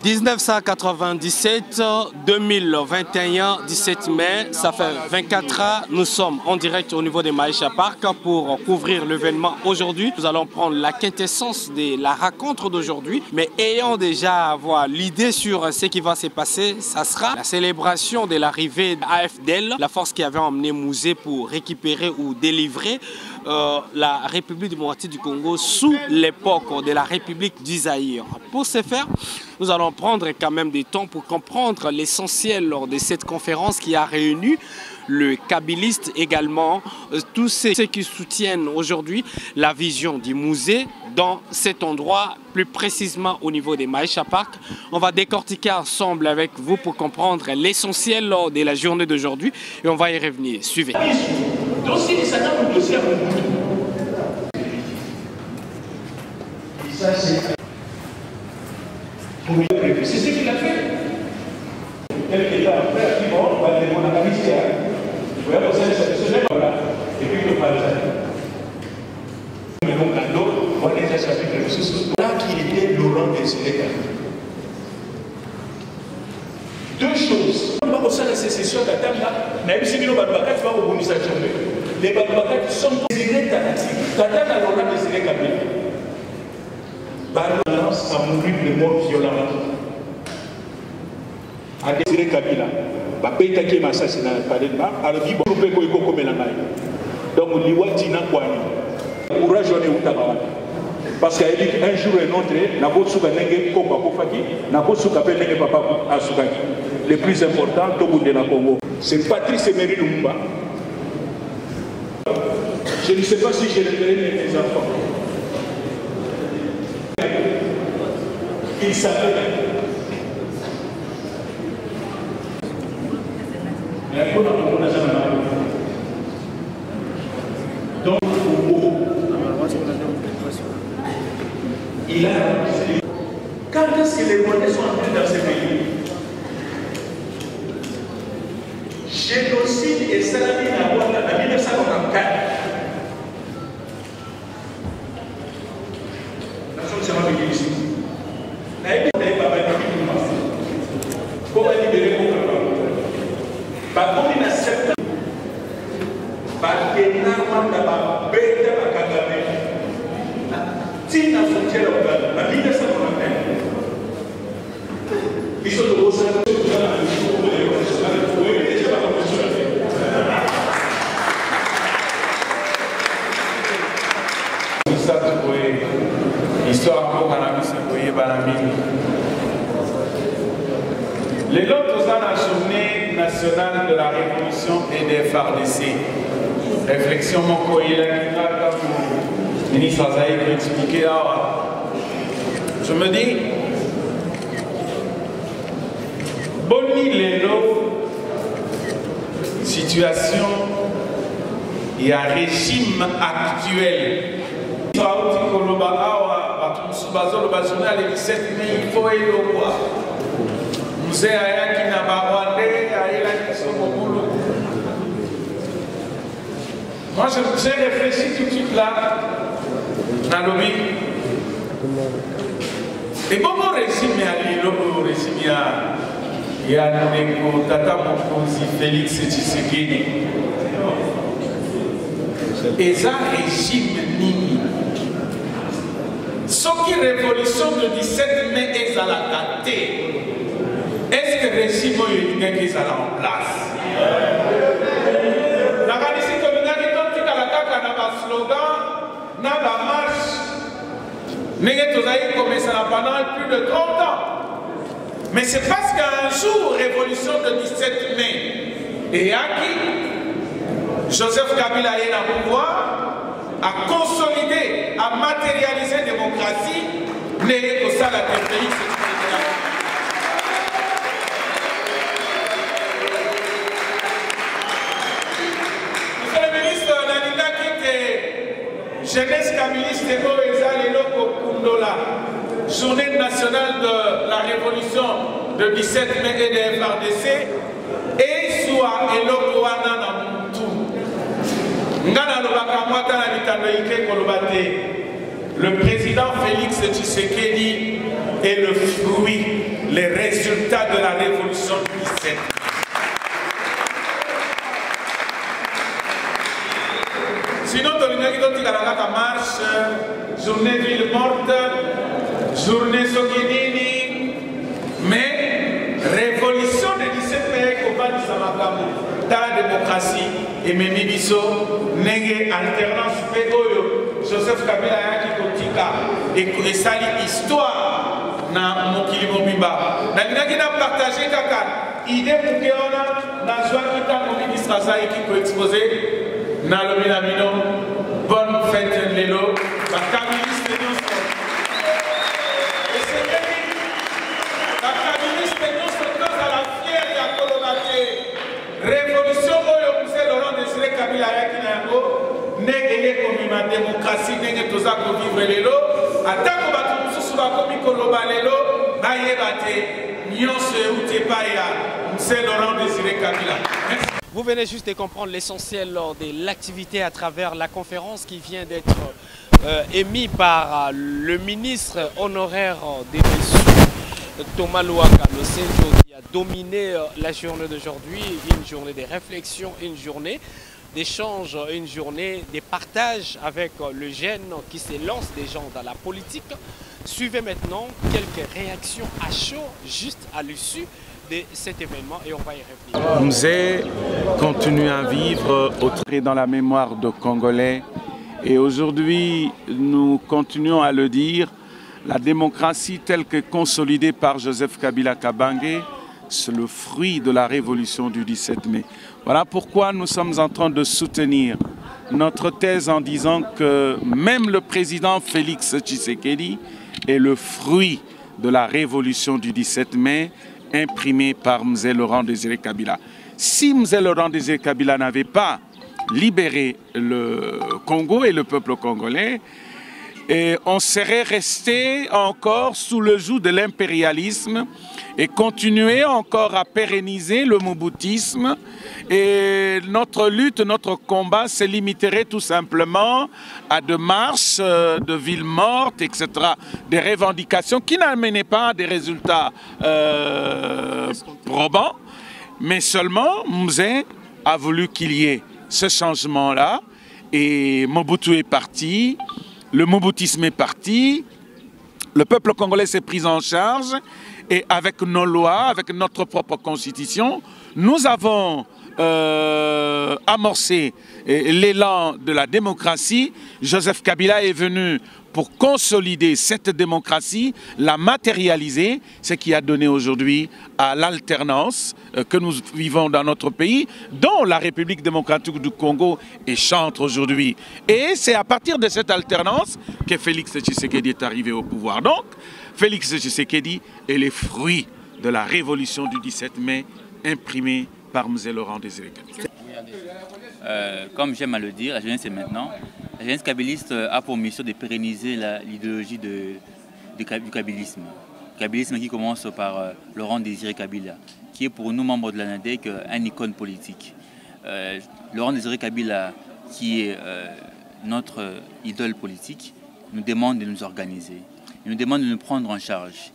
1997, 2021, 17 mai, ça fait 24 ans, nous sommes en direct au niveau des Maïcha Park pour couvrir l'événement aujourd'hui. Nous allons prendre la quintessence de la rencontre d'aujourd'hui, mais ayant déjà avoir l'idée sur ce qui va se passer, ça sera la célébration de l'arrivée d'AFDL, la force qui avait emmené Mouzé pour récupérer ou délivrer la République démocratique du Congo sous l'époque de la République du Zaïre. Pour ce faire, nous allons prendre quand même des temps pour comprendre l'essentiel lors de cette conférence qui a réuni le kabiliste également, tous ceux qui soutiennent aujourd'hui la vision du musée dans cet endroit, plus précisément au niveau des Maïcha Park. On va décortiquer ensemble avec vous pour comprendre l'essentiel lors de la journée d'aujourd'hui et on va y revenir. Suivez. C'est ce qu'il a fait. Tel qu'il a fait, il va demander à la ministère. Vous voyez, ce n'est pas là. Et puis, il ne parle pas. Mais donc, à l'autre, on va déjà chapitre le sous. Là, qu'il était Laurent Désiré. Deux choses. On va aussi la sécession d'Atama. Même si nous avons tu vas au bonus à changer. Les Babaka qui sont désirés Tanati. Tatana Laurent Désiré Kabila. Balance a mouru de mort violemment. A Désiré Kabila. Bapeta qui m'a assassiné par le bas, alors il faut que vous comme la maille. Donc, l'Iwatina Kwani. Courage on est où t'as parce qu'un jour et un autre, n'a pas souka nenge komba kofaki, n'a pas souka pe nenge papa asukaki. Le plus important, tout le monde dans le Congo. C'est Patrice Emery Lumumba. Je ne sais pas si j'ai révélé mes enfants. Il s'appelle. Donc, il a quand est-ce que les monnaies sont entrées dans ce pays? Génocide et salami en 1994. La chose c'est ma vie ici. Comment libérer mon peuple? Par contre, il a certains. Par énormément d'abord, bête à Kagame. Si la frontière locale, en 1991, ils sont de gros salaires. Histoire encore à la mise les autres dans la journée nationale de la révolution et des FARDC. Réflexion mon courrier comme ministre Azaï peut expliquer. Je me dis, Boni Lelo, situation et un régime actuel. Il faut moi, j'ai réfléchi tout de suite là, dans le vie. Et bon, mon régime est le régime, il y a un tata Mokonzi Félix Tshisekedi. Et ça, régime nini. Ce qui révolution de 17 mai est à la date. Est-ce que le régime est en place? La réalité de l'unité a slogan, n'a pas marche. Nous avons commencé pendant plus de 30 ans. Mais c'est parce qu'un jour, révolution de 17 mai, et à qui Joseph Kabila est au pouvoir, a consolidé, a matérialisé la démocratie, n'est au sein de la pays. Jeunesse kabiliste journée nationale de la révolution de 17 mai et des FARDC et soit eloko wana na mutu ngana lobaka mwata na litando ike kolobate le président Félix Tshisekedi est le fruit les résultats de la révolution du 17. Sinon, la marche, journée ville morte, journée Soguinini, mais révolution du 17 mai, dans la démocratie, et Memibiso, Nenge, alternance, Pégoyo, Joseph Kabila, et sali histoire na mokili mobimba. Na linaki na partager kaka, idée mukeona, na joie kita mon ministre Azaï qui peut exposer. Nalomi Namino, bonne fête Lelo, la Kabiliste Nyonso. Et c'est bien, la Kabiliste Nyonso dans la fière et à Colomate. Révolution Oyo Moussé Laurent Désiré Kabila Yakinango, Négé comme ma démocratie, Négé Tozako vivre Lelo, Atako Batou Moussouba Komi Koloba Lelo, Naye Bate, Nyonso Eutepaya, Moussé Laurent Désiré Kabila. Merci. Vous venez juste de comprendre l'essentiel de l'activité à travers la conférence qui vient d'être émise par le ministre honoraire des Ressources, Thomas Louaka, le Senjo, qui a dominé la journée d'aujourd'hui, une journée de réflexion, une journée d'échange, une journée de partage avec le jeune qui se lance des gens dans la politique. Suivez maintenant quelques réactions à chaud, juste à l'issue de cet événement et on va y revenir. Mzee continue à vivre dans la mémoire de Congolais et aujourd'hui nous continuons à le dire, la démocratie telle que consolidée par Joseph Kabila Kabange, c'est le fruit de la révolution du 17 mai. Voilà pourquoi nous sommes en train de soutenir notre thèse en disant que même le président Félix Tshisekedi est le fruit de la révolution du 17 mai imprimé par Mzee Laurent Désiré Kabila. Si Mzee Laurent Désiré Kabila n'avait pas libéré le Congo et le peuple congolais, on serait resté encore sous le joug de l'impérialisme et continuer encore à pérenniser le moboutisme. Et notre lutte, notre combat se limiterait tout simplement à de marches, de villes mortes, etc. Des revendications qui n'amenaient pas à des résultats probants. Mais seulement, Mzee a voulu qu'il y ait ce changement-là. Et Mobutu est parti, le moboutisme est parti, le peuple congolais s'est pris en charge. Et avec nos lois, avec notre propre constitution, nous avons amorcé l'élan de la démocratie. Joseph Kabila est venu pour consolider cette démocratie, la matérialiser, ce qui a donné aujourd'hui à l'alternance que nous vivons dans notre pays, dont la République démocratique du Congo est chantre aujourd'hui. Et c'est à partir de cette alternance que Félix Tshisekedi est arrivé au pouvoir. Donc, Félix Tshisekedi est le fruit de la révolution du 17 mai imprimée par Mzee Laurent Désiré Kabila. Comme j'aime à le dire, la jeunesse est maintenant. La jeunesse kabiliste a pour mission de pérenniser l'idéologie du kabilisme. Le kabilisme qui commence par Laurent Désiré Kabila, qui est pour nous, membres de l'ANADEC, un icône politique. Laurent Désiré Kabila, qui est notre idole politique, nous demande de nous organiser. Il nous demande de nous prendre en charge.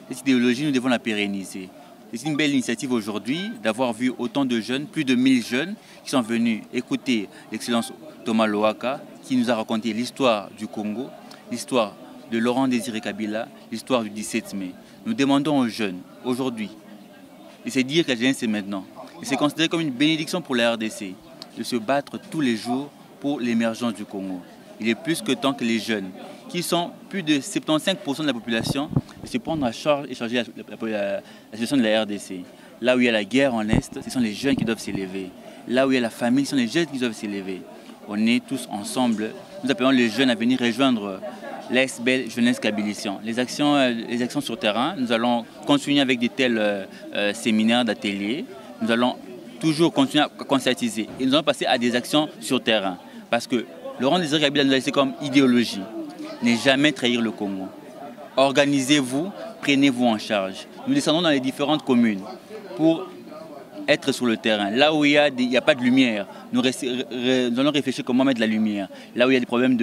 Cette idéologie, nous devons la pérenniser. C'est une belle initiative aujourd'hui d'avoir vu autant de jeunes, plus de 1000 jeunes, qui sont venus écouter l'excellence Thomas Louaka, qui nous a raconté l'histoire du Congo, l'histoire de Laurent Désiré Kabila, l'histoire du 17 mai. Nous demandons aux jeunes, aujourd'hui, de se dire que la jeunesse c'est maintenant, et c'est considéré comme une bénédiction pour la RDC, de se battre tous les jours pour l'émergence du Congo. Il est plus que temps que les jeunes, qui sont plus de 75% de la population, de se prendre à charge et changer la situation de la RDC. Là où il y a la guerre en Est, ce sont les jeunes qui doivent s'élever. Là où il y a la famille, ce sont les jeunes qui doivent s'élever. On est tous ensemble. Nous appelons les jeunes à venir rejoindre l'ASBEL Jeunesse Kabilistan. Les actions sur terrain, nous allons continuer avec de tels séminaires d'ateliers. Nous allons toujours continuer à conscientiser. Et nous allons passer à des actions sur terrain. Parce que Laurent Désiré Kabila nous a laissé comme idéologie. Ne jamais trahir le Congo. Organisez-vous, prenez-vous en charge. Nous descendons dans les différentes communes pour être sur le terrain. Là où il n'y a pas de lumière, nous allons réfléchir comment mettre de la lumière. Là où il y a des problèmes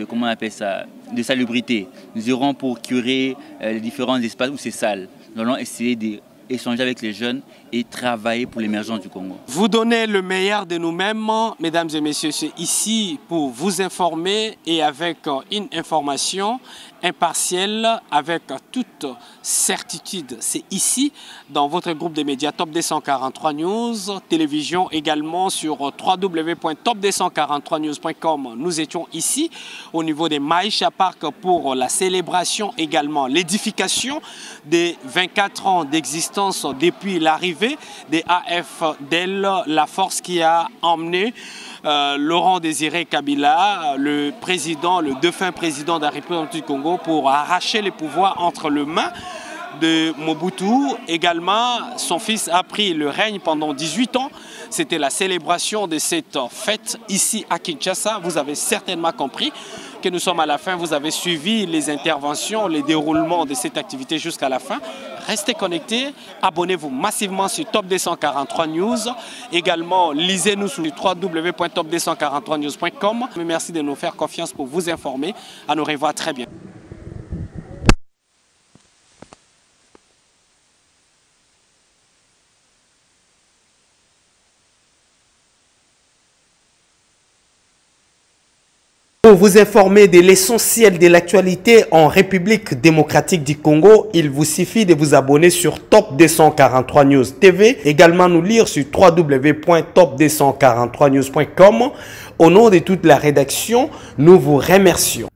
comment on appelle ça, de salubrité, nous irons pour curer les différents espaces où c'est sale. nous allons essayer d'échanger avec les jeunes et travailler pour l'émergence du Congo. Vous donnez le meilleur de nous-mêmes, mesdames et messieurs, c'est ici pour vous informer et avec une information impartielle, avec toute certitude. C'est ici, dans votre groupe de médias Top 243 News, télévision également sur www.top243news.com. Nous étions ici au niveau des Maïcha Park pour la célébration également, l'édification des 24 ans d'existence depuis l'arrivée des AFDL, la force qui a emmené Laurent Désiré Kabila, le défunt président de la République du Congo, pour arracher les pouvoirs entre les mains de Mobutu. Également, son fils a pris le règne pendant 18 ans. C'était la célébration de cette fête ici à Kinshasa. Vous avez certainement compris que nous sommes à la fin. Vous avez suivi les interventions, les déroulements de cette activité jusqu'à la fin. Restez connectés, abonnez-vous massivement sur Top 243 News. Également, lisez-nous sur www.top243news.com. Merci de nous faire confiance pour vous informer. À nous revoir très bien. Pour vous informer de l'essentiel de l'actualité en République démocratique du Congo, il vous suffit de vous abonner sur Top 243 News TV. Également nous lire sur www.top243news.com. Au nom de toute la rédaction, nous vous remercions.